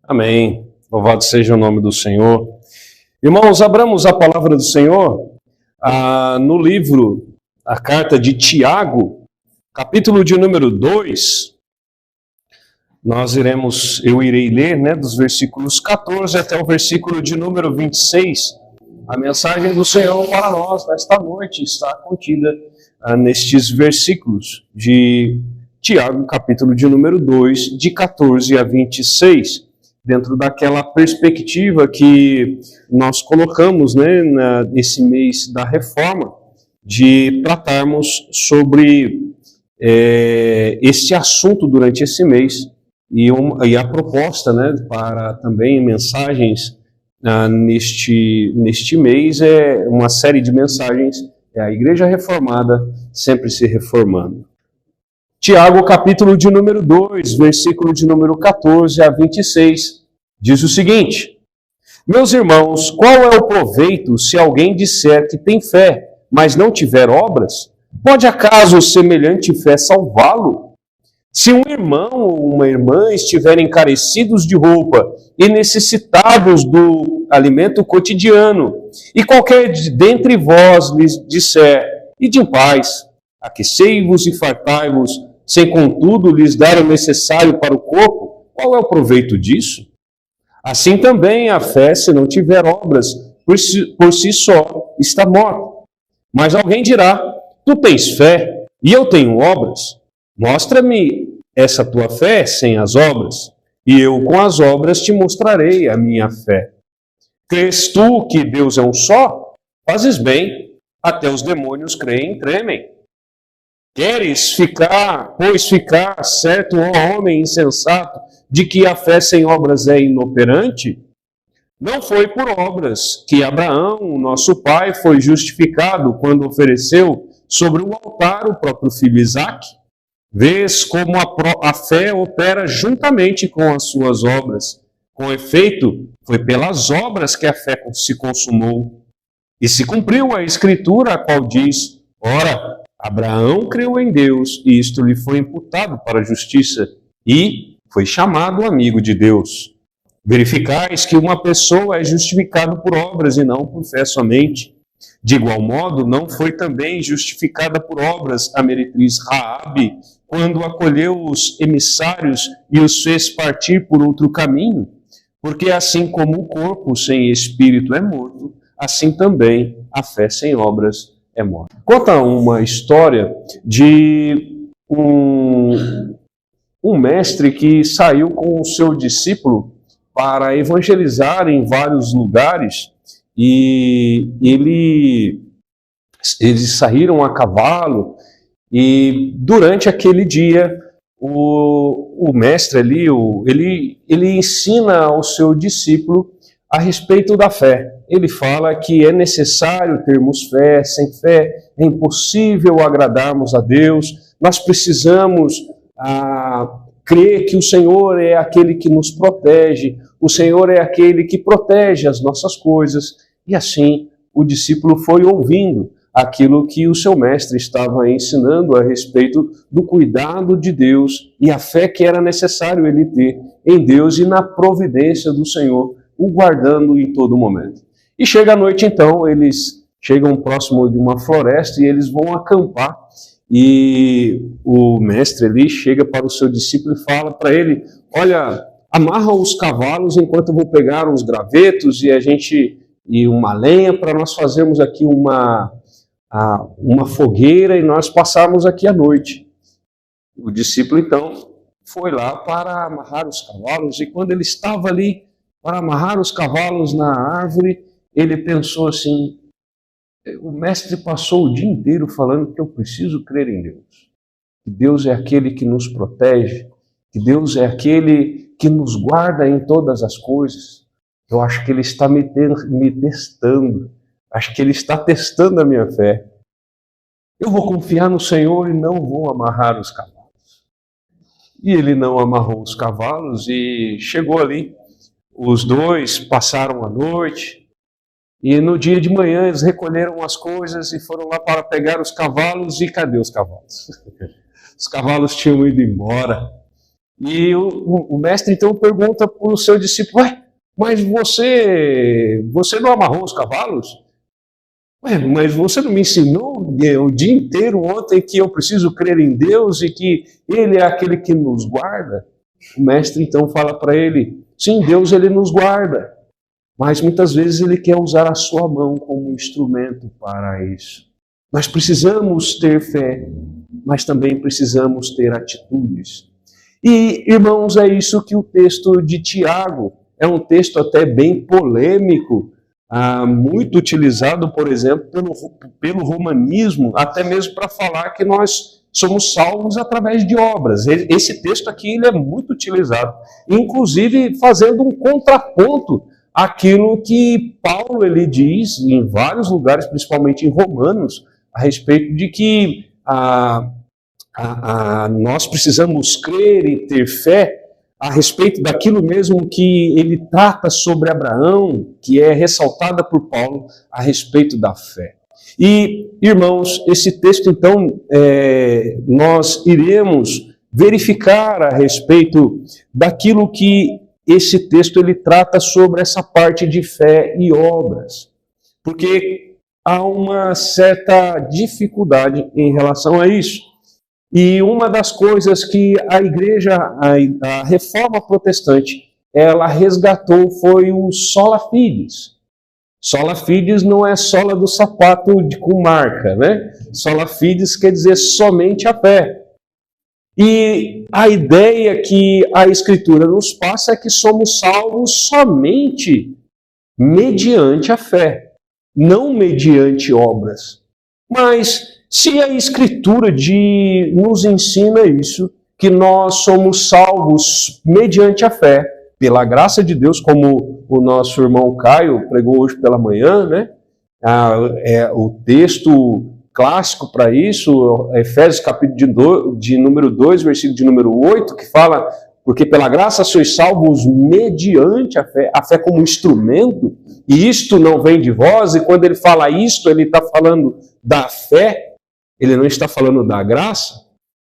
Amém. Louvado seja o nome do Senhor. Irmãos, abramos a palavra do Senhor no livro, a carta de Tiago, capítulo de número 2. Eu irei ler, dos versículos 14 até o versículo de número 26. A mensagem do Senhor para nós nesta noite está contida nestes versículos de Tiago, capítulo de número 2, de 14 a 26. Dentro daquela perspectiva que nós colocamos nesse mês da reforma, de tratarmos sobre este assunto durante esse mês, e a proposta para também mensagens neste mês é uma série de mensagens, a Igreja Reformada sempre se reformando. Tiago, capítulo de número 2, versículo de número 14 a 26, diz o seguinte: Meus irmãos, qual é o proveito se alguém disser que tem fé, mas não tiver obras? Pode acaso semelhante fé salvá-lo? Se um irmão ou uma irmã estiverem carecidos de roupa e necessitados do alimento cotidiano, e qualquer dentre vós lhes disser, ide em paz, aquecei-vos e fartai-vos, sem contudo lhes dar o necessário para o corpo, qual é o proveito disso? Assim também a fé, se não tiver obras, por si só está morta. Mas alguém dirá, tu tens fé e eu tenho obras. Mostra-me essa tua fé sem as obras, e eu com as obras te mostrarei a minha fé. Crês tu que Deus é um só? Fazes bem, até os demônios creem e tremem. Queres ficar certo, ó homem insensato, de que a fé sem obras é inoperante? Não foi por obras que Abraão, nosso pai, foi justificado quando ofereceu sobre o altar o próprio filho Isaque. Vês como a fé opera juntamente com as suas obras. Com efeito, foi pelas obras que a fé se consumou. E se cumpriu a escritura, a qual diz, ora, Abraão creu em Deus, e isto lhe foi imputado para a justiça, e foi chamado amigo de Deus. Verificais que uma pessoa é justificada por obras e não por fé somente. De igual modo, não foi também justificada por obras a meretriz Raabe, quando acolheu os emissários e os fez partir por outro caminho? Porque assim como o corpo sem espírito é morto, assim também a fé sem obras é morta. Conta uma história de um mestre que saiu com o seu discípulo para evangelizar em vários lugares, e eles saíram a cavalo, e durante aquele dia o mestre ali, ele ensina ao seu discípulo a respeito da fé. Ele fala que é necessário termos fé, sem fé é impossível agradarmos a Deus, nós precisamos crer que o Senhor é aquele que nos protege, o Senhor é aquele que protege as nossas coisas. E assim o discípulo foi ouvindo aquilo que o seu mestre estava ensinando a respeito do cuidado de Deus e a fé que era necessário ele ter em Deus e na providência do Senhor, o guardando em todo momento. E chega a noite então, eles chegam próximo de uma floresta e eles vão acampar. E o mestre ali chega para o seu discípulo e fala para ele, olha, amarra os cavalos enquanto eu vou pegar uns gravetos e uma lenha para nós fazermos aqui uma fogueira e nós passarmos aqui a noite. O discípulo então foi lá para amarrar os cavalos, e quando ele estava ali para amarrar os cavalos na árvore, ele pensou assim, o mestre passou o dia inteiro falando que eu preciso crer em Deus. Que Deus é aquele que nos protege, que Deus é aquele que nos guarda em todas as coisas. Eu acho que ele está me testando. Acho que ele está testando a minha fé. Eu vou confiar no Senhor e não vou amarrar os cavalos. E ele não amarrou os cavalos e chegou ali. Os dois passaram a noite. E no dia de manhã eles recolheram as coisas e foram lá para pegar os cavalos. E cadê os cavalos? Os cavalos tinham ido embora. E o mestre então pergunta para o seu discípulo: ué, mas você não amarrou os cavalos? Ué, mas você não me ensinou o dia inteiro ontem que eu preciso crer em Deus e que Ele é aquele que nos guarda? O mestre então fala para ele: sim, Deus ele nos guarda, mas muitas vezes Ele quer usar a sua mão como instrumento para isso. Nós precisamos ter fé, mas também precisamos ter atitudes. E, irmãos, é isso que o texto de Tiago, é um texto até bem polêmico, muito utilizado, por exemplo, pelo romanismo, até mesmo para falar que nós somos salvos através de obras. Esse texto aqui ele é muito utilizado, inclusive fazendo um contraponto àquilo que Paulo ele diz em vários lugares, principalmente em Romanos, a respeito de que nós precisamos crer e ter fé a respeito daquilo mesmo que ele trata sobre Abraão, que é ressaltada por Paulo a respeito da fé. E, irmãos, esse texto, então, nós iremos verificar a respeito daquilo que esse texto ele trata sobre essa parte de fé e obras. Porque há uma certa dificuldade em relação a isso. E uma das coisas que a igreja, a reforma protestante, ela resgatou foi o sola fides. Sola fides não é sola do sapato com marca, né? Sola fides quer dizer somente a fé. E a ideia que a Escritura nos passa é que somos salvos somente mediante a fé, não mediante obras. Mas se a Escritura nos ensina isso, que nós somos salvos mediante a fé, pela graça de Deus, como o nosso irmão Caio pregou hoje pela manhã, né? O texto clássico para isso, Efésios capítulo de número 2, versículo de número 8, que fala, porque pela graça sois salvos mediante a fé como instrumento, e isto não vem de vós, e quando ele fala isto, ele está falando da fé, ele não está falando da graça,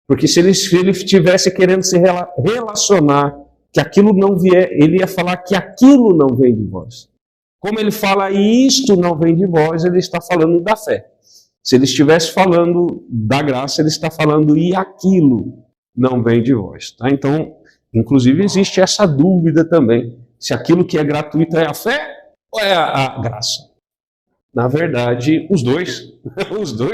porque se ele estivesse querendo se relacionar, que aquilo não vier, ele ia falar que aquilo não vem de vós. Como ele fala isto não vem de vós, ele está falando da fé. Se ele estivesse falando da graça, ele está falando e aquilo não vem de vós. Tá? Então, inclusive existe essa dúvida também, se aquilo que é gratuito é a fé ou é a graça. Na verdade, os dois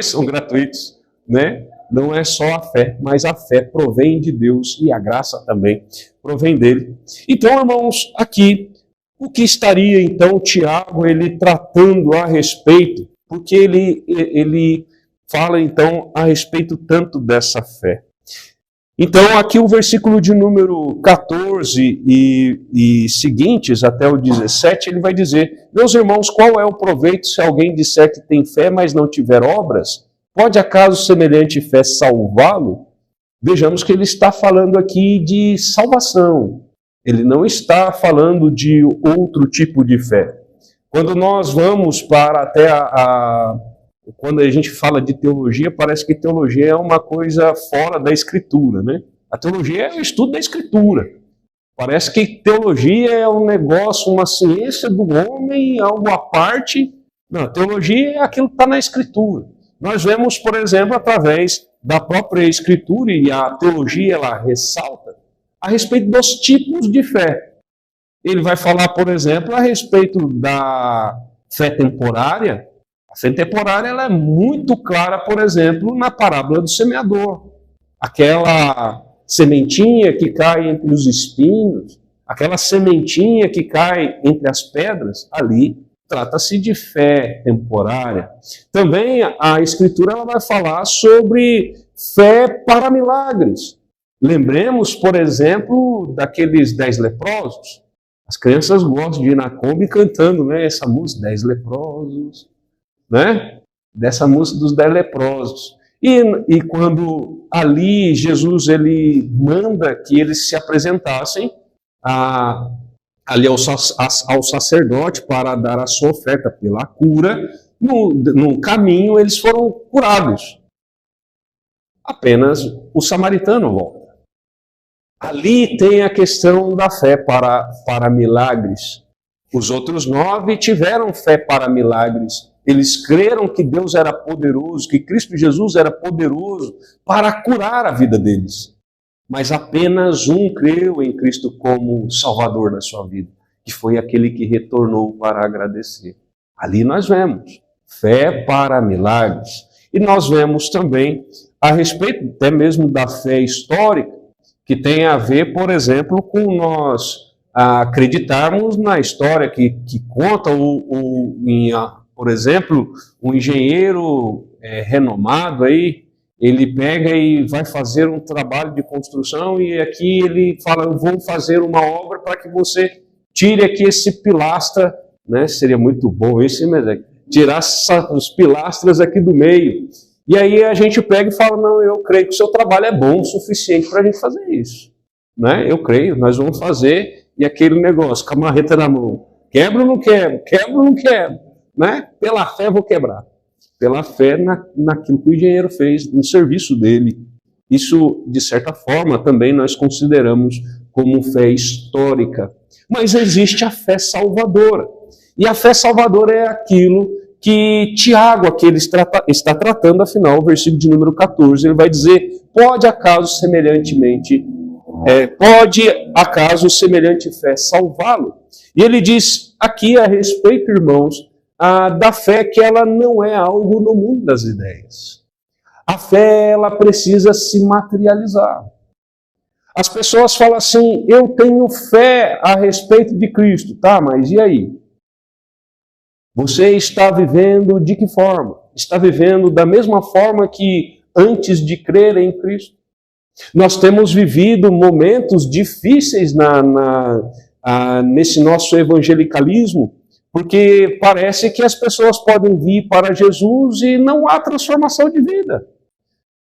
são gratuitos, né? Não é só a fé, mas a fé provém de Deus e a graça também provém dele. Então, irmãos, aqui, o que estaria então Tiago ele tratando a respeito? Porque ele fala então a respeito tanto dessa fé. Então, aqui o versículo de número 14 e seguintes, até o 17, ele vai dizer: meus irmãos, qual é o proveito se alguém disser que tem fé, mas não tiver obras? Pode acaso semelhante fé salvá-lo? Vejamos que ele está falando aqui de salvação. Ele não está falando de outro tipo de fé. Quando nós vamos para até quando a gente fala de teologia, parece que teologia é uma coisa fora da Escritura, né? A teologia é o estudo da Escritura. Parece que teologia é um negócio, uma ciência do homem, algo à parte. Não, a teologia é aquilo que está na Escritura. Nós vemos, por exemplo, através da própria Escritura, e a teologia ela ressalta, a respeito dos tipos de fé. Ele vai falar, por exemplo, a respeito da fé temporária. A fé temporária ela é muito clara, por exemplo, na parábola do semeador. Aquela sementinha que cai entre os espinhos, aquela sementinha que cai entre as pedras, ali trata-se de fé temporária. Também a Escritura ela vai falar sobre fé para milagres. Lembremos, por exemplo, daqueles 10 leprosos. As crianças gostam de ir na Kombi cantando, né, essa música, 10 leprosos, né? Dessa música dos 10 leprosos. E quando ali Jesus ele manda que eles se apresentassem ali ao sacerdote para dar a sua oferta pela cura, no caminho eles foram curados. Apenas o samaritano volta. Ali tem a questão da fé para milagres. Os outros 9 tiveram fé para milagres. Eles creram que Deus era poderoso, que Cristo Jesus era poderoso para curar a vida deles. Mas apenas um creu em Cristo como Salvador da sua vida, que foi aquele que retornou para agradecer. Ali nós vemos fé para milagres. E nós vemos também a respeito até mesmo da fé histórica, que tem a ver, por exemplo, com nós acreditarmos na história que conta, por exemplo, um engenheiro renomado aí, ele pega e vai fazer um trabalho de construção e aqui ele fala, eu vou fazer uma obra para que você tire aqui esse pilastra, né? Seria muito bom esse, mas tirar os pilastras aqui do meio. E aí a gente pega e fala, não, eu creio que o seu trabalho é bom o suficiente para a gente fazer isso. Né? Eu creio, nós vamos fazer, e aquele negócio, com a marreta na mão, quebra ou não quebra? Quebra ou não quebra? Né? Pela fé eu vou quebrar. Pela fé naquilo que o engenheiro fez, no serviço dele. Isso, de certa forma, também nós consideramos como fé histórica. Mas existe a fé salvadora. E a fé salvadora é aquilo que Tiago aqui ele está tratando, afinal, o versículo de número 14, ele vai dizer, pode acaso semelhante fé salvá-lo? E ele diz aqui a respeito, irmãos, da fé que ela não é algo no mundo das ideias. A fé, ela precisa se materializar. As pessoas falam assim, eu tenho fé a respeito de Cristo, tá, mas e aí? Você está vivendo de que forma? Está vivendo da mesma forma que antes de crer em Cristo? Nós temos vivido momentos difíceis nesse nosso evangelicalismo, porque parece que as pessoas podem vir para Jesus e não há transformação de vida.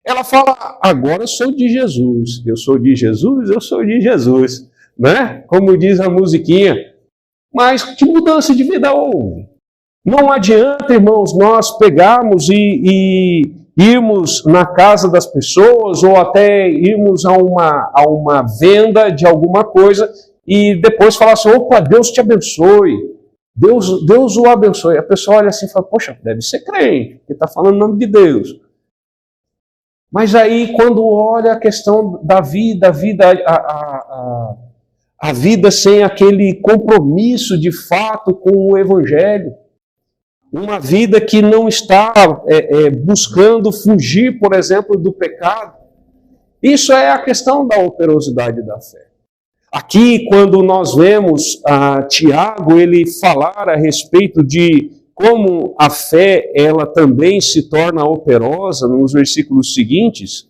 Ela fala, agora eu sou de Jesus, eu sou de Jesus, eu sou de Jesus, né? Como diz a musiquinha. Mas que mudança de vida houve? Não adianta, irmãos, nós pegarmos e irmos na casa das pessoas ou até irmos a uma venda de alguma coisa e depois falar assim, opa, Deus te abençoe, Deus o abençoe. A pessoa olha assim e fala, poxa, deve ser crente, porque está falando em nome de Deus. Mas aí, quando olha a questão da vida, a vida sem aquele compromisso de fato com o Evangelho, uma vida que não está buscando fugir, por exemplo, do pecado. Isso é a questão da operosidade da fé. Aqui, quando nós vemos Tiago, ele falar a respeito de como a fé, ela também se torna operosa nos versículos seguintes,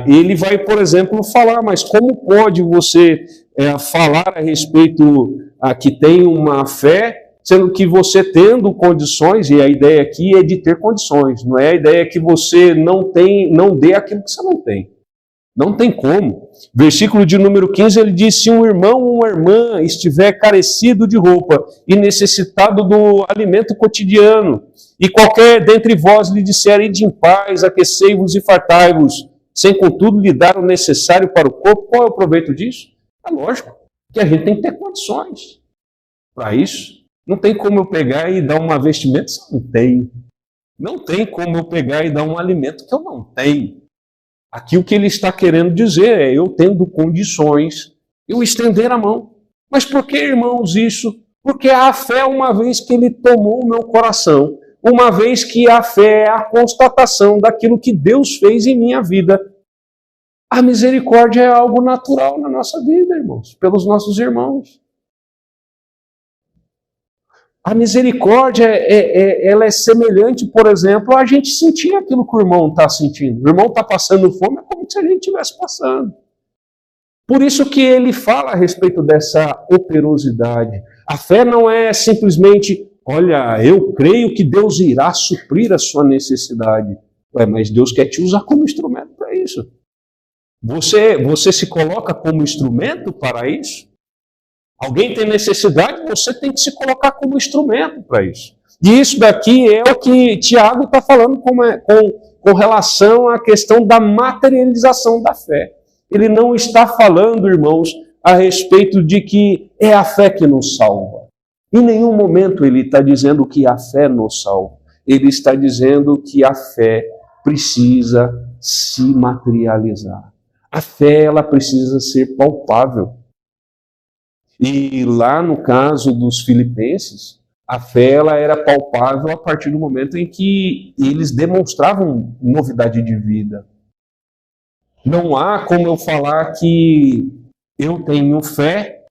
ele vai, por exemplo, falar, mas como pode você falar a respeito que tem uma fé, sendo que você tendo condições, e a ideia aqui é de ter condições, não é a ideia que você não dê aquilo que você não tem. Não tem como. Versículo de número 15, ele diz, se um irmão ou uma irmã estiver carecido de roupa e necessitado do alimento cotidiano, e qualquer dentre vós lhe disser, ide em paz, aquecei-vos e fartai-vos, sem contudo lhe dar o necessário para o corpo, qual é o proveito disso? É lógico que a gente tem que ter condições para isso. Não tem como eu pegar e dar uma vestimenta se eu não tenho. Não tem como eu pegar e dar um alimento que eu não tenho. Aqui o que ele está querendo dizer é, eu tendo condições, eu estender a mão. Mas por que, irmãos, isso? Porque a fé, uma vez que ele tomou o meu coração, uma vez que a fé é a constatação daquilo que Deus fez em minha vida, a misericórdia é algo natural na nossa vida, irmãos, pelos nossos irmãos. A misericórdia, ela é semelhante, por exemplo, a gente sentir aquilo que o irmão está sentindo. O irmão está passando fome, é como se a gente estivesse passando. Por isso que ele fala a respeito dessa operosidade. A fé não é simplesmente, olha, eu creio que Deus irá suprir a sua necessidade. Mas Deus quer te usar como instrumento para isso. Você se coloca como instrumento para isso? Alguém tem necessidade, você tem que se colocar como instrumento para isso. E isso daqui é o que Tiago está falando com relação à questão da materialização da fé. ele não está falando, irmãos, a respeito de que é a fé que nos salva. Em nenhum momento ele está dizendo que a fé nos salva. Ele está dizendo que a fé precisa se materializar. A fé, ela precisa ser palpável. E lá no caso dos filipenses, a fé ela era palpável a partir do momento em que eles demonstravam novidade de vida. Não há como eu falar que eu tenho fé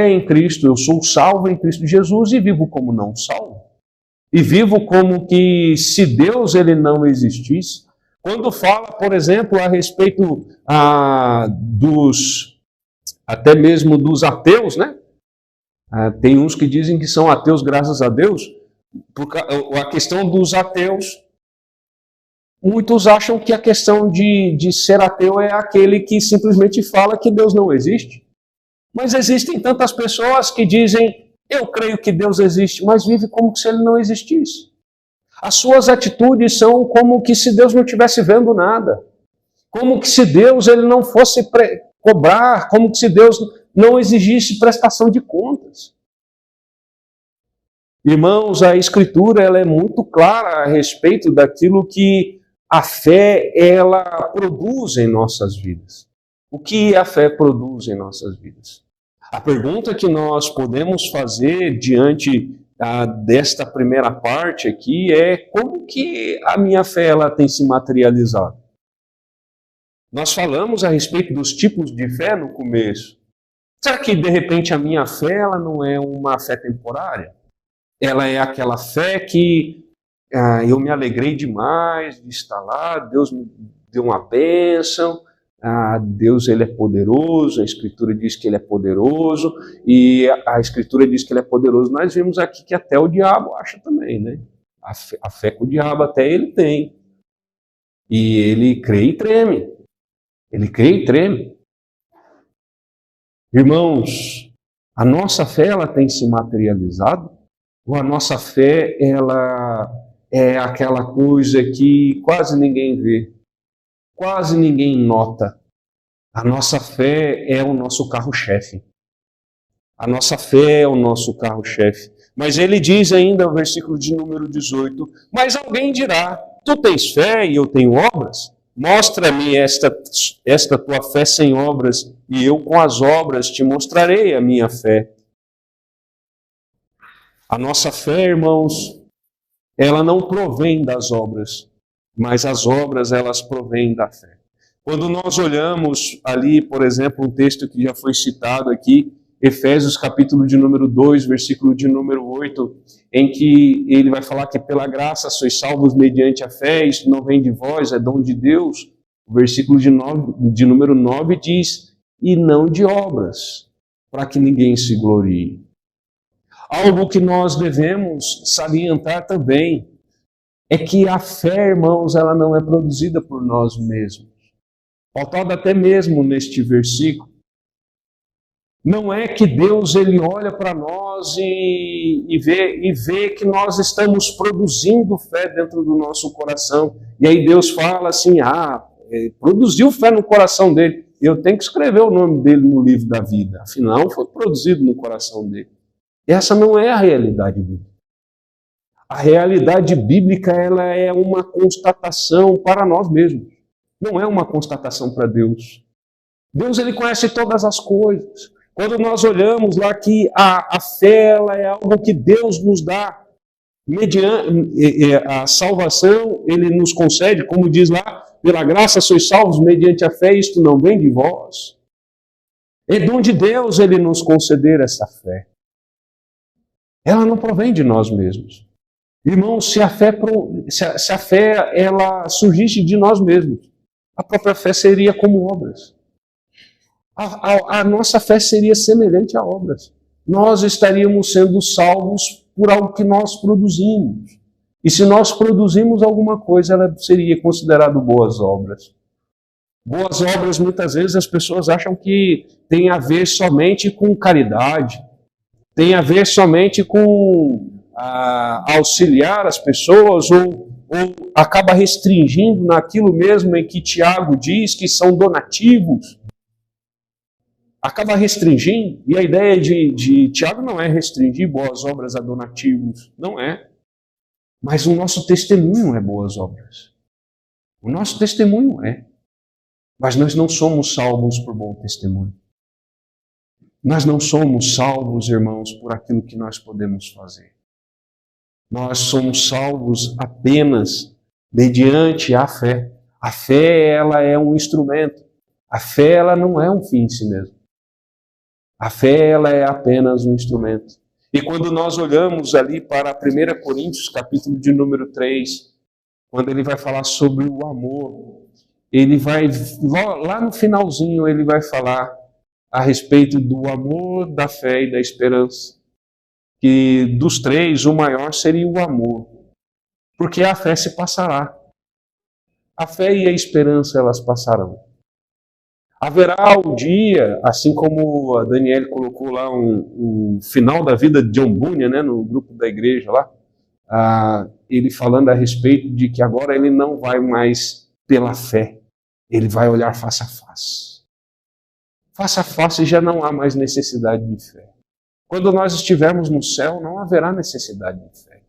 em Cristo, eu sou salvo em Cristo Jesus e vivo como não salvo. E vivo como que se Deus ele não existisse. Quando fala, por exemplo, a respeito até mesmo dos ateus, né? Tem uns que dizem que são ateus graças a Deus. A questão dos ateus, muitos acham que a questão de ser ateu é aquele que simplesmente fala que Deus não existe. Mas existem tantas pessoas que dizem, eu creio que Deus existe, mas vive como se ele não existisse. As suas atitudes são como que se Deus não estivesse vendo nada. Como que se Deus ele não fosse cobrar, como que se Deus não exigisse prestação de contas. Irmãos, a Escritura ela é muito clara a respeito daquilo que a fé ela produz em nossas vidas. O que a fé produz em nossas vidas? A pergunta que nós podemos fazer diante desta primeira parte aqui é como que a minha fé ela tem se materializado? Nós falamos a respeito dos tipos de fé no começo. Será que de repente a minha fé ela não é uma fé temporária? Ela é aquela fé que eu me alegrei demais de estar lá, Deus me deu uma bênção, Deus ele é poderoso, a Escritura diz que ele é poderoso, e a Escritura diz que ele é poderoso. Nós vimos aqui que até o diabo acha também, né? A fé que o diabo até ele tem. E ele crê e treme. Ele crê e treme. Irmãos, a nossa fé ela tem se materializado? Ou a nossa fé ela é aquela coisa que quase ninguém vê? Quase ninguém nota. A nossa fé é o nosso carro-chefe. A nossa fé é o nosso carro-chefe. Mas ele diz ainda, no versículo de número 18, mas alguém dirá, tu tens fé e eu tenho obras? Mostra-me esta tua fé sem obras, e eu com as obras te mostrarei a minha fé. A nossa fé, irmãos, ela não provém das obras, mas as obras, elas provêm da fé. Quando nós olhamos ali, por exemplo, um texto que já foi citado aqui, Efésios capítulo de número 2, versículo de número 8, em que ele vai falar que pela graça sois salvos mediante a fé, isto não vem de vós, é dom de Deus. O versículo de número 9 diz, e não de obras, para que ninguém se glorie. Algo que nós devemos salientar também é que a fé, irmãos, ela não é produzida por nós mesmos. Faltado até mesmo neste versículo. Não é que Deus ele olha para nós e vê que nós estamos produzindo fé dentro do nosso coração. E aí Deus fala assim, produziu fé no coração dele. Eu tenho que escrever o nome dele no livro da vida. Afinal, foi produzido no coração dele. Essa não é a realidade bíblica. A realidade bíblica ela é uma constatação para nós mesmos. Não é uma constatação para Deus. Deus ele conhece todas as coisas. Quando nós olhamos lá que a fé ela é algo que Deus nos dá, mediante a salvação, ele nos concede, como diz lá, pela graça sois salvos mediante a fé, isto não vem de vós. É dom de Deus ele nos conceder essa fé. Ela não provém de nós mesmos. Irmãos, se a fé ela surgisse de nós mesmos, a própria fé seria como obras. A nossa fé seria semelhante a obras. Nós estaríamos sendo salvos por algo que nós produzimos. E se nós produzimos alguma coisa, ela seria considerada boas obras. Boas obras, muitas vezes, as pessoas acham que tem a ver somente com caridade, tem a ver somente com auxiliar as pessoas ou ou acaba restringindo naquilo mesmo em que Tiago diz que são donativos. Acaba restringindo, e a ideia de Tiago não é restringir boas obras a donativos, não é. Mas o nosso testemunho é boas obras. O nosso testemunho é. Mas nós não somos salvos por bom testemunho. Nós não somos salvos, irmãos, por aquilo que nós podemos fazer. Nós somos salvos apenas mediante a fé. A fé, ela é um instrumento. A fé, ela não é um fim em si mesmo. A fé, ela é apenas um instrumento. E quando nós olhamos ali para 1 Coríntios, capítulo de número 3, quando ele vai falar sobre o amor, ele vai, lá no finalzinho, ele vai falar a respeito do amor, da fé e da esperança. Que dos três, o maior seria o amor. Porque a fé se passará. A fé e a esperança, elas passarão. Haverá um dia, assim como a Daniele colocou lá um final da vida de John Bunyan, né, no grupo da igreja lá, ele falando a respeito de que agora ele não vai mais pela fé, ele vai olhar face a face. Face a face já não há mais necessidade de fé. Quando nós estivermos no céu, não haverá necessidade de fé.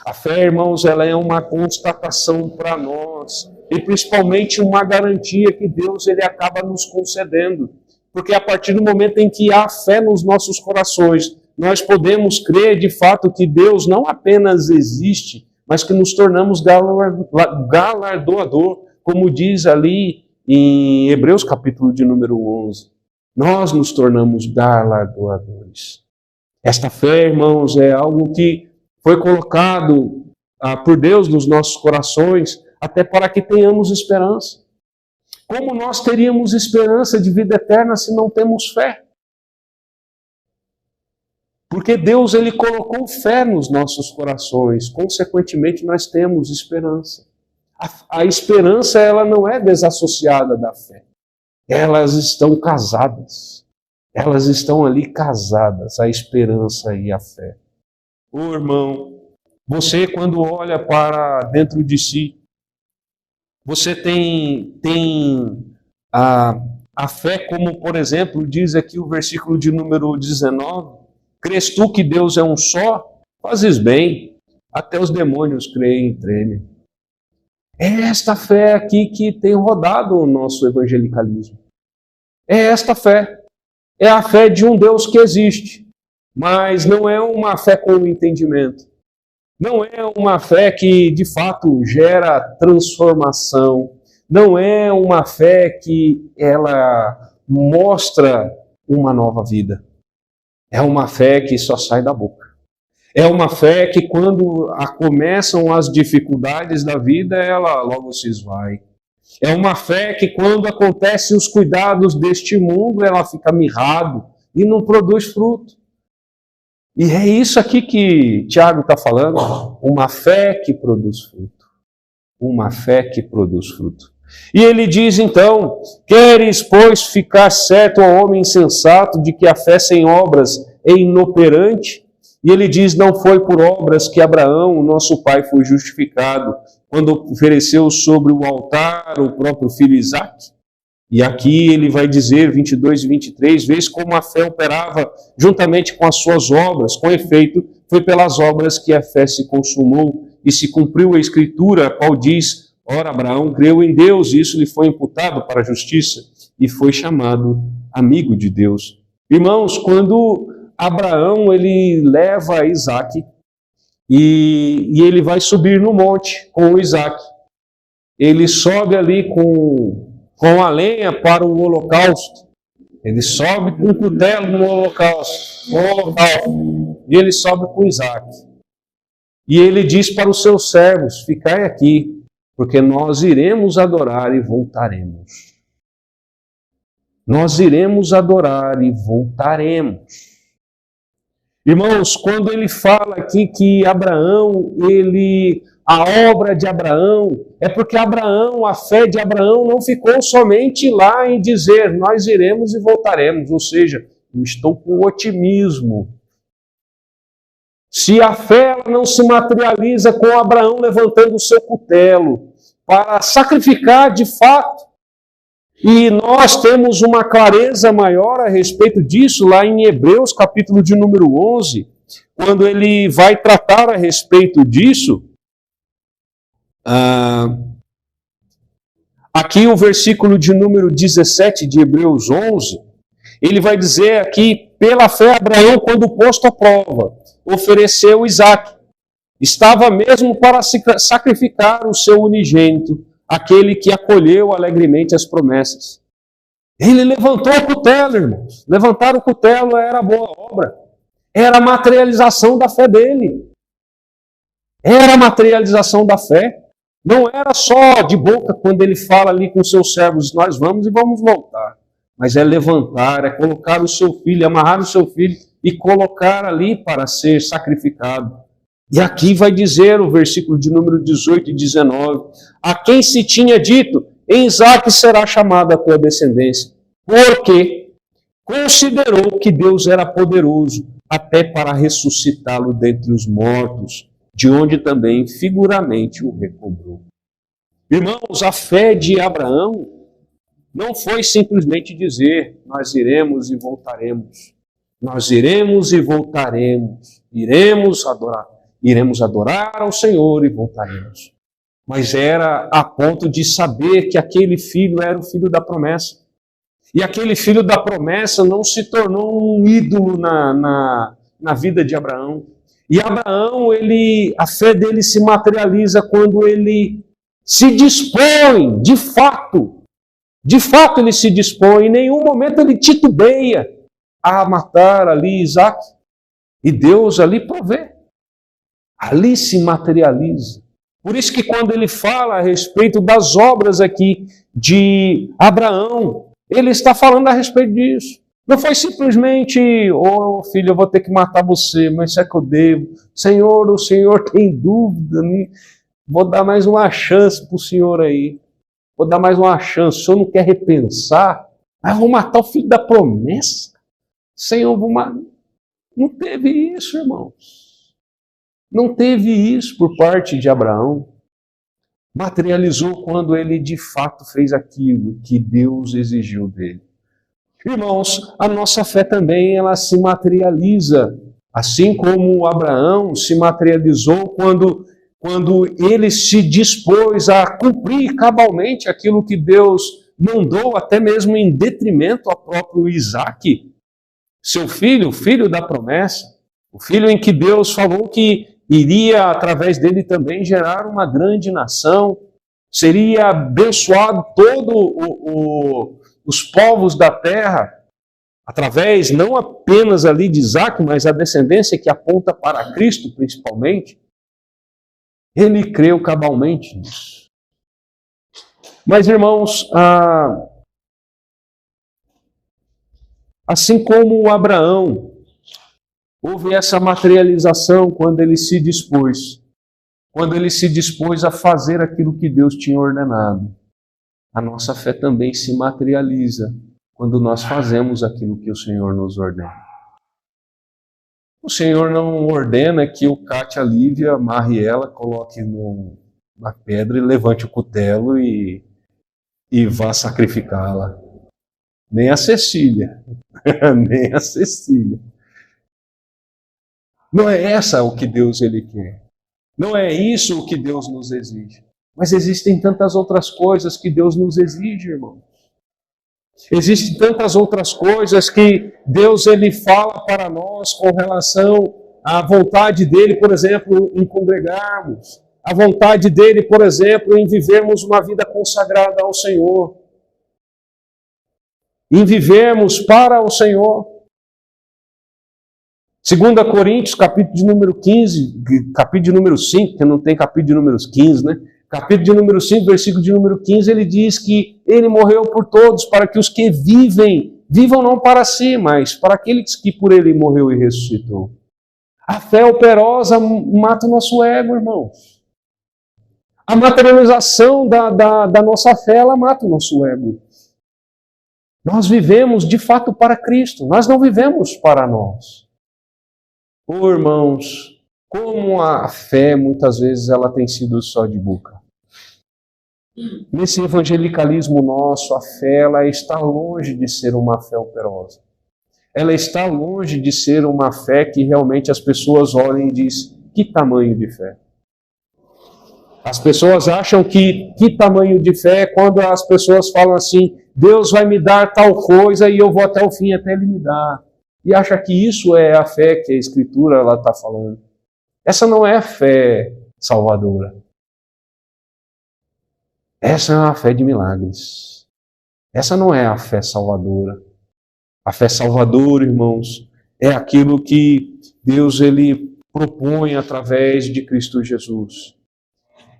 A fé, irmãos, ela é uma constatação para nós, e principalmente uma garantia que Deus ele acaba nos concedendo. Porque a partir do momento em que há fé nos nossos corações, nós podemos crer de fato que Deus não apenas existe, mas que nos tornamos galardoador, como diz ali em Hebreus capítulo de número 11. Nós nos tornamos galardoadores. Esta fé, irmãos, é algo que foi colocado por Deus nos nossos corações, até para que tenhamos esperança. Como nós teríamos esperança de vida eterna se não temos fé? Porque Deus ele colocou fé nos nossos corações, consequentemente nós temos esperança. A esperança ela não é desassociada da fé. Elas estão casadas. Elas estão ali casadas, a esperança e a fé. Ô irmão, você quando olha para dentro de si, você tem a fé como, por exemplo, diz aqui o versículo de número 19, crês tu que Deus é um só? Fazes bem, até os demônios creem e tremem. É esta fé aqui que tem rodado o nosso evangelicalismo. É esta fé. É a fé de um Deus que existe, mas não é uma fé com entendimento. Não é uma fé que, de fato, gera transformação. Não é uma fé que ela mostra uma nova vida. É uma fé que só sai da boca. É uma fé que, quando começam as dificuldades da vida, ela logo se esvai. É uma fé que, quando acontecem os cuidados deste mundo, ela fica mirrado e não produz fruto. E é isso aqui que Tiago está falando, uma fé que produz fruto. Uma fé que produz fruto. E ele diz então, queres, pois, ficar certo ao homem insensato de que a fé sem obras é inoperante? E ele diz, não foi por obras que Abraão, nosso pai, foi justificado, quando ofereceu sobre o altar o próprio filho Isaque. E aqui ele vai dizer, 22 e 23, vês como a fé operava juntamente com as suas obras. Com efeito, foi pelas obras que a fé se consumou e se cumpriu a Escritura, a qual diz, ora, Abraão creu em Deus, e isso lhe foi imputado para a justiça, e foi chamado amigo de Deus. Irmãos, quando Abraão ele leva Isaque, e ele vai subir no monte com o Isaque, ele sobe ali com a lenha para o holocausto. Ele sobe com o cutelo no holocausto. E ele sobe com Isaque. E ele diz para os seus servos, ficai aqui, porque nós iremos adorar e voltaremos. Nós iremos adorar e voltaremos. Irmãos, quando ele fala aqui que Abraão, a obra de Abraão, é porque Abraão, a fé de Abraão não ficou somente lá em dizer, nós iremos e voltaremos, ou seja, eu estou com otimismo. Se a fé ela não se materializa com Abraão levantando o seu cutelo para sacrificar de fato, e nós temos uma clareza maior a respeito disso lá em Hebreus, capítulo de número 11, quando ele vai tratar a respeito disso. Aqui o versículo de número 17 de Hebreus 11, ele vai dizer aqui, pela fé Abraão, quando posto à prova, ofereceu Isaque. Estava mesmo para sacrificar o seu unigênito, aquele que acolheu alegremente as promessas. Ele levantou o cutelo, irmãos. Levantar o cutelo era boa obra. Era a materialização da fé dele. Era a materialização da fé. Não era só de boca quando ele fala ali com seus servos, nós vamos e vamos voltar. Mas é levantar, é colocar o seu filho, amarrar o seu filho e colocar ali para ser sacrificado. E aqui vai dizer o versículo de número 18 e 19, a quem se tinha dito, em Isaque será chamada a tua descendência, porque considerou que Deus era poderoso até para ressuscitá-lo dentre os mortos, de onde também figuramente o recobrou. Irmãos, a fé de Abraão não foi simplesmente dizer, nós iremos e voltaremos. Nós iremos e voltaremos. Iremos adorar ao Senhor e voltaremos. Mas era a ponto de saber que aquele filho era o filho da promessa. E aquele filho da promessa não se tornou um ídolo na vida de Abraão. E Abraão, a fé dele se materializa quando ele se dispõe, de fato ele se dispõe, em nenhum momento ele titubeia a matar ali Isaque. E Deus ali provê. Ali se materializa. Por isso que quando ele fala a respeito das obras aqui de Abraão, ele está falando a respeito disso. Não foi simplesmente, filho, eu vou ter que matar você, mas será que eu devo? Senhor, o Senhor tem dúvida, né? Vou dar mais uma chance para o Senhor aí. Vou dar mais uma chance. O Senhor não quer repensar? Vou matar o filho da promessa? Senhor, vou matar. Não teve isso, irmãos. Não teve isso por parte de Abraão. Materializou quando ele de fato fez aquilo que Deus exigiu dele. Irmãos, a nossa fé também ela se materializa, assim como Abraão se materializou quando ele se dispôs a cumprir cabalmente aquilo que Deus mandou, até mesmo em detrimento ao próprio Isaque, seu filho, o filho da promessa, o filho em que Deus falou que iria, através dele também, gerar uma grande nação, seria abençoado todos os povos da terra, através não apenas ali de Isaque, mas a descendência que aponta para Cristo, principalmente. Ele creu cabalmente nisso. Mas, irmãos, assim como Abraão, houve essa materialização quando ele se dispôs a fazer aquilo que Deus tinha ordenado. A nossa fé também se materializa quando nós fazemos aquilo que o Senhor nos ordena. O Senhor não ordena que o Cátia Lívia amarre ela, coloque na pedra e levante o cutelo e vá sacrificá-la. Nem a Cecília. Nem a Cecília. Não é essa o que Deus ele quer. Não é isso o que Deus nos exige. Mas existem tantas outras coisas que Deus nos exige, irmão. Existem tantas outras coisas que Deus ele fala para nós com relação à vontade dele, por exemplo, em congregarmos. A vontade dele, por exemplo, em vivermos uma vida consagrada ao Senhor. Em vivermos para o Senhor. 2 Coríntios, capítulo de número 15, capítulo de número 5, que não tem capítulo de números 15, né? Capítulo de número 5, versículo de número 15, ele diz que ele morreu por todos, para que os que vivam não para si, mas para aqueles que por ele morreu e ressuscitou. A fé operosa mata o nosso ego, irmãos. A materialização da nossa fé, ela mata o nosso ego. Nós vivemos de fato para Cristo, nós não vivemos para nós. Irmãos, Como a fé, muitas vezes, ela tem sido só de boca. Nesse evangelicalismo nosso, a fé ela está longe de ser uma fé operosa. Ela está longe de ser uma fé que realmente as pessoas olhem e dizem, que tamanho de fé? As pessoas acham que tamanho de fé é quando as pessoas falam assim, Deus vai me dar tal coisa e eu vou até o fim até Ele me dar. E acha que isso é a fé que a Escritura está falando. Essa não é a fé salvadora. Essa é uma fé de milagres. Essa não é a fé salvadora. A fé salvadora, irmãos, é aquilo que Deus ele propõe através de Cristo Jesus.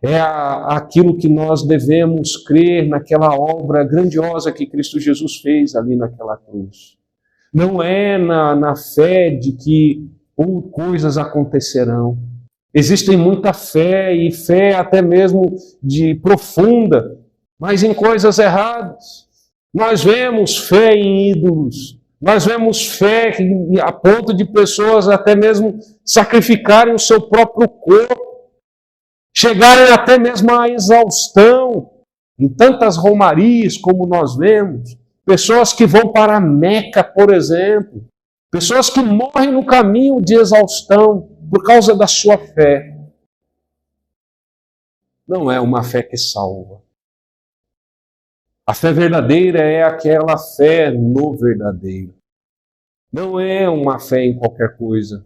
É aquilo que nós devemos crer naquela obra grandiosa que Cristo Jesus fez ali naquela cruz. Não é na fé de que coisas acontecerão. Existem muita fé e fé até mesmo de profunda, mas em coisas erradas. Nós vemos fé em ídolos, nós vemos fé a ponto de pessoas até mesmo sacrificarem o seu próprio corpo, chegarem até mesmo à exaustão, em tantas romarias como nós vemos, pessoas que vão para a Meca, por exemplo, pessoas que morrem no caminho de exaustão por causa da sua fé. Não é uma fé que salva. A fé verdadeira é aquela fé no verdadeiro. Não é uma fé em qualquer coisa.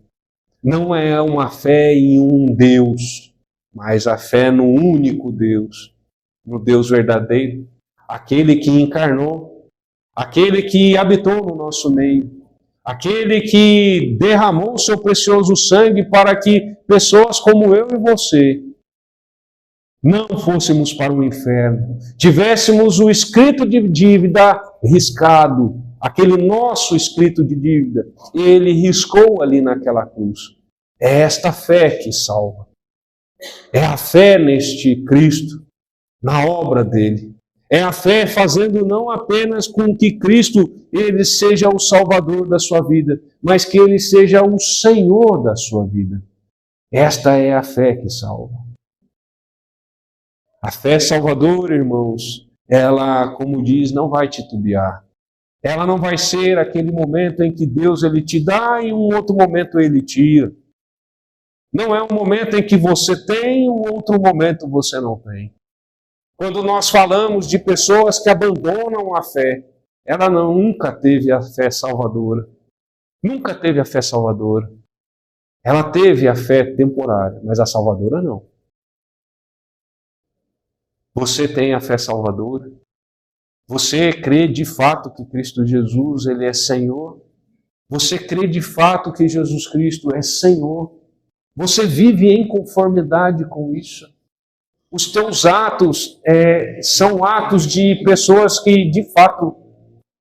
Não é uma fé em um Deus, mas a fé no único Deus, no Deus verdadeiro, aquele que encarnou, aquele que habitou no nosso meio, aquele que derramou o seu precioso sangue para que pessoas como eu e você não fôssemos para o inferno, tivéssemos o escrito de dívida riscado, aquele nosso escrito de dívida, ele riscou ali naquela cruz. É esta fé que salva. É a fé neste Cristo, na obra dele. É a fé fazendo não apenas com que Cristo ele seja o Salvador da sua vida, mas que ele seja o Senhor da sua vida. Esta é a fé que salva. A fé salvadora, irmãos, ela, como diz, não vai titubear. Ela não vai ser aquele momento em que Deus ele te dá e um outro momento ele tira. Não é um momento em que você tem e um outro momento você não tem. Quando nós falamos de pessoas que abandonam a fé, ela nunca teve a fé salvadora. Nunca teve a fé salvadora. Ela teve a fé temporária, mas a salvadora não. Você tem a fé salvadora? Você crê de fato que Cristo Jesus ele é Senhor? Você crê de fato que Jesus Cristo é Senhor? Você vive em conformidade com isso? Os teus atos são atos de pessoas que de fato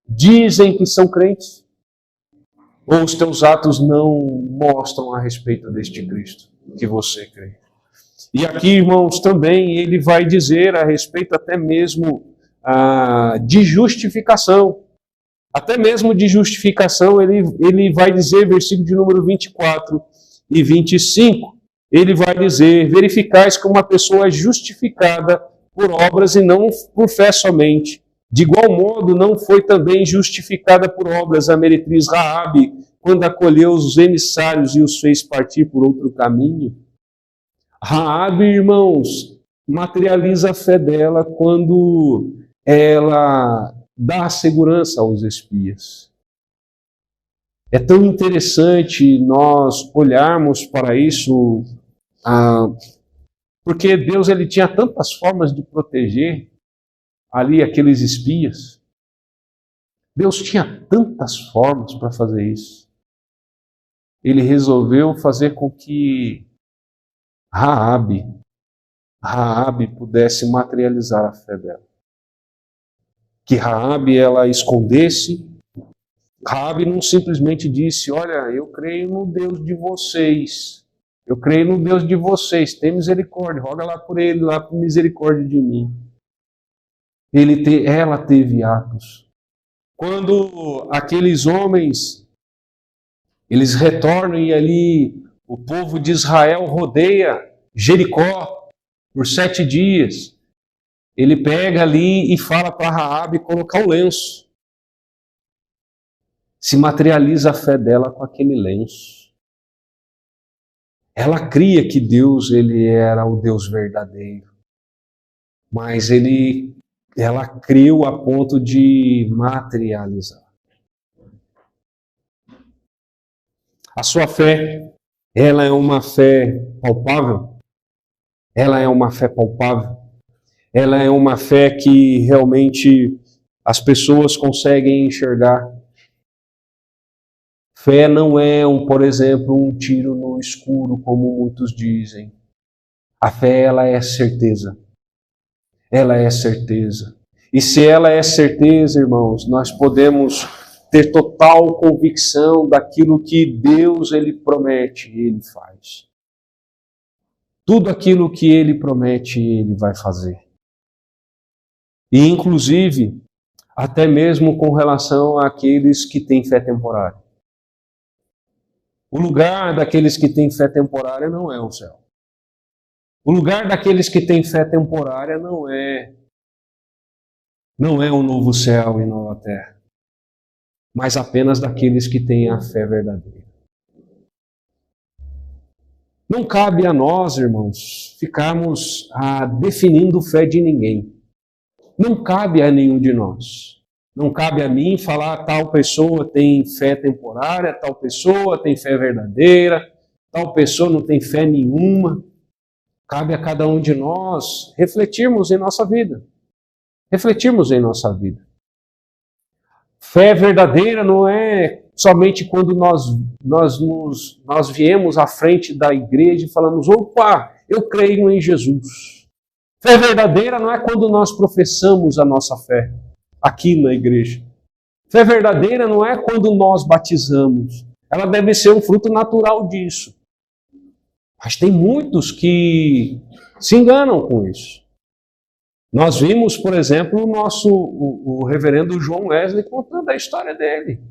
dizem que são crentes? Ou os teus atos não mostram a respeito deste Cristo que você crê? E aqui, irmãos, também ele vai dizer a respeito até mesmo de justificação. Até mesmo de justificação, ele vai dizer, versículo de número 24 e 25, ele vai dizer, verificais que uma pessoa é justificada por obras e não por fé somente. De igual modo, não foi também justificada por obras a meretriz Raabe, quando acolheu os emissários e os fez partir por outro caminho. Raabe, irmãos, materializa a fé dela quando ela dá segurança aos espias. É tão interessante nós olharmos para isso, porque Deus ele tinha tantas formas de proteger ali aqueles espias. Deus tinha tantas formas para fazer isso. Ele resolveu fazer com que Raabe pudesse materializar a fé dela. Que Raabe ela escondesse. Raabe não simplesmente disse, olha, eu creio no Deus de vocês. Eu creio no Deus de vocês. Tem misericórdia. Roga lá por ele, lá por misericórdia de mim. Ela teve atos. Quando aqueles homens, eles retornam e ali O povo de Israel rodeia Jericó por 7 dias. Ele pega ali e fala para Raabe colocar o lenço. Se materializa a fé dela com aquele lenço. Ela cria que Deus, ele era o Deus verdadeiro. Mas ela creu a ponto de materializar. A sua fé, ela é uma fé palpável? Ela é uma fé palpável? Ela é uma fé que realmente as pessoas conseguem enxergar? Fé não é, por exemplo, um tiro no escuro, como muitos dizem. A fé, ela é certeza. Ela é certeza. E se ela é certeza, irmãos, nós podemos ter total convicção daquilo que Deus, ele promete, ele faz. Tudo aquilo que ele promete, ele vai fazer. E, inclusive, até mesmo com relação àqueles que têm fé temporária. O lugar daqueles que têm fé temporária não é o céu. O lugar daqueles que têm fé temporária não é o novo céu e nova terra, mas apenas daqueles que têm a fé verdadeira. Não cabe a nós, irmãos, ficarmos definindo fé de ninguém. Não cabe a nenhum de nós. Não cabe a mim falar tal pessoa tem fé temporária, tal pessoa tem fé verdadeira, tal pessoa não tem fé nenhuma. Cabe a cada um de nós refletirmos em nossa vida. Refletirmos em nossa vida. Fé verdadeira não é somente quando nós viemos à frente da igreja e falamos, opa, eu creio em Jesus. Fé verdadeira não é quando nós professamos a nossa fé aqui na igreja. Fé verdadeira não é quando nós batizamos. Ela deve ser um fruto natural disso. Mas tem muitos que se enganam com isso. Nós vimos, por exemplo, o reverendo João Wesley contando a história dele.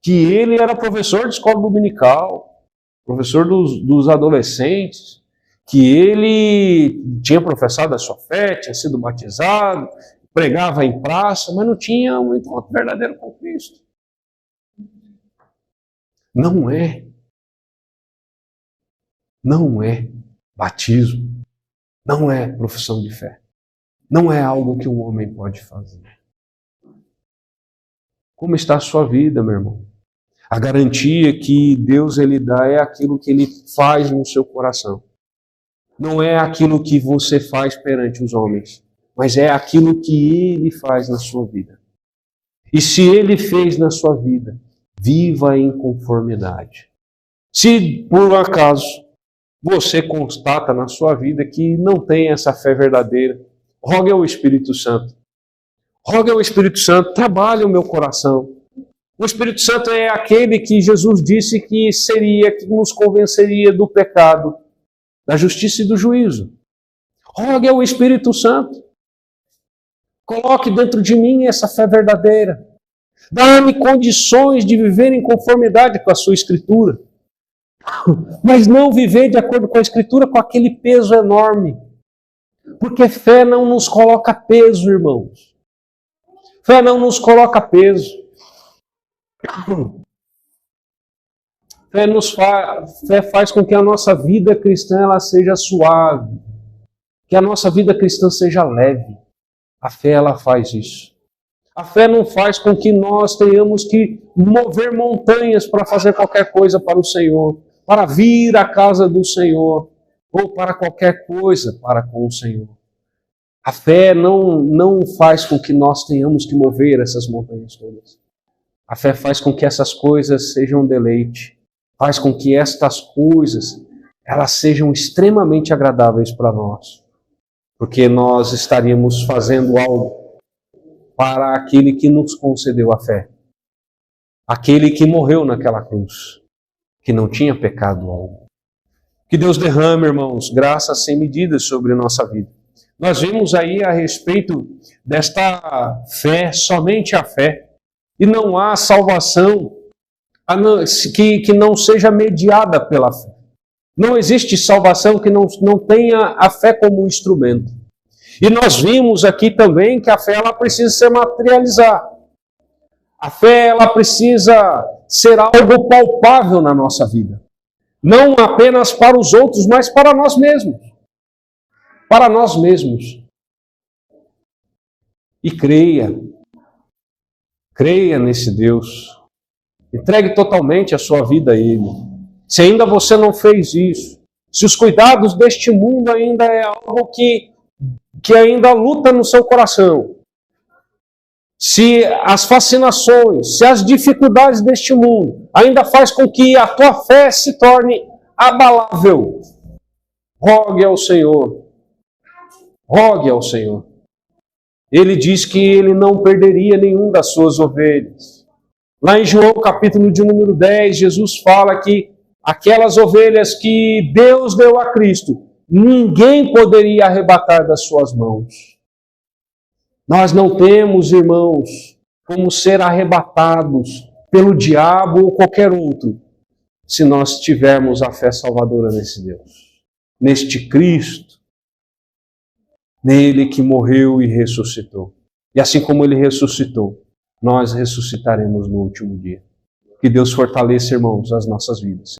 Que ele era professor de escola dominical, professor dos adolescentes, que ele tinha professado a sua fé, tinha sido batizado, pregava em praça, mas não tinha um encontro verdadeiro com Cristo. Não é batismo, não é profissão de fé. Não é algo que um homem pode fazer. Como está a sua vida, meu irmão? A garantia que Deus ele dá é aquilo que ele faz no seu coração. Não é aquilo que você faz perante os homens, mas é aquilo que ele faz na sua vida. E se ele fez na sua vida, viva em conformidade. Se por acaso você constata na sua vida que não tem essa fé verdadeira, rogue ao Espírito Santo. Rogue ao Espírito Santo, trabalhe o meu coração. O Espírito Santo é aquele que Jesus disse que nos convenceria do pecado, da justiça e do juízo. Rogue ao Espírito Santo. Coloque dentro de mim essa fé verdadeira. Dá-me condições de viver em conformidade com a sua Escritura. Mas não viver de acordo com a Escritura com aquele peso enorme. Porque fé não nos coloca peso, irmãos. Fé não nos coloca peso. Fé faz com que a nossa vida cristã ela seja suave. Que a nossa vida cristã seja leve. A fé ela faz isso. A fé não faz com que nós tenhamos que mover montanhas para fazer qualquer coisa para o Senhor. Para vir à casa do Senhor. Ou para qualquer coisa para com o Senhor. A fé não faz com que nós tenhamos que mover essas montanhas todas. A fé faz com que essas coisas sejam um deleite. Faz com que estas coisas elas sejam extremamente agradáveis para nós. Porque nós estaríamos fazendo algo para aquele que nos concedeu a fé. Aquele que morreu naquela cruz. Que não tinha pecado algum. Que Deus derrame, irmãos, graças sem medidas sobre a nossa vida. Nós vimos aí a respeito desta fé, somente a fé. E não há salvação que não seja mediada pela fé. Não existe salvação que não tenha a fé como instrumento. E nós vimos aqui também que a fé ela precisa se materializar. A fé ela precisa ser algo palpável na nossa vida. Não apenas para os outros, mas para nós mesmos. Para nós mesmos. E creia. Creia nesse Deus. Entregue totalmente a sua vida a Ele. Se ainda você não fez isso, se os cuidados deste mundo ainda é algo que ainda luta no seu coração, se as fascinações, se as dificuldades deste mundo ainda faz com que a tua fé se torne abalável, rogue ao Senhor. Rogue ao Senhor. Ele diz que ele não perderia nenhum das suas ovelhas. Lá em João capítulo de número 10, Jesus fala que aquelas ovelhas que Deus deu a Cristo, ninguém poderia arrebatar das suas mãos. Nós não temos, irmãos, como ser arrebatados pelo diabo ou qualquer outro, se nós tivermos a fé salvadora nesse Deus, neste Cristo, nele que morreu e ressuscitou. E assim como ele ressuscitou, nós ressuscitaremos no último dia. Que Deus fortaleça, irmãos, as nossas vidas.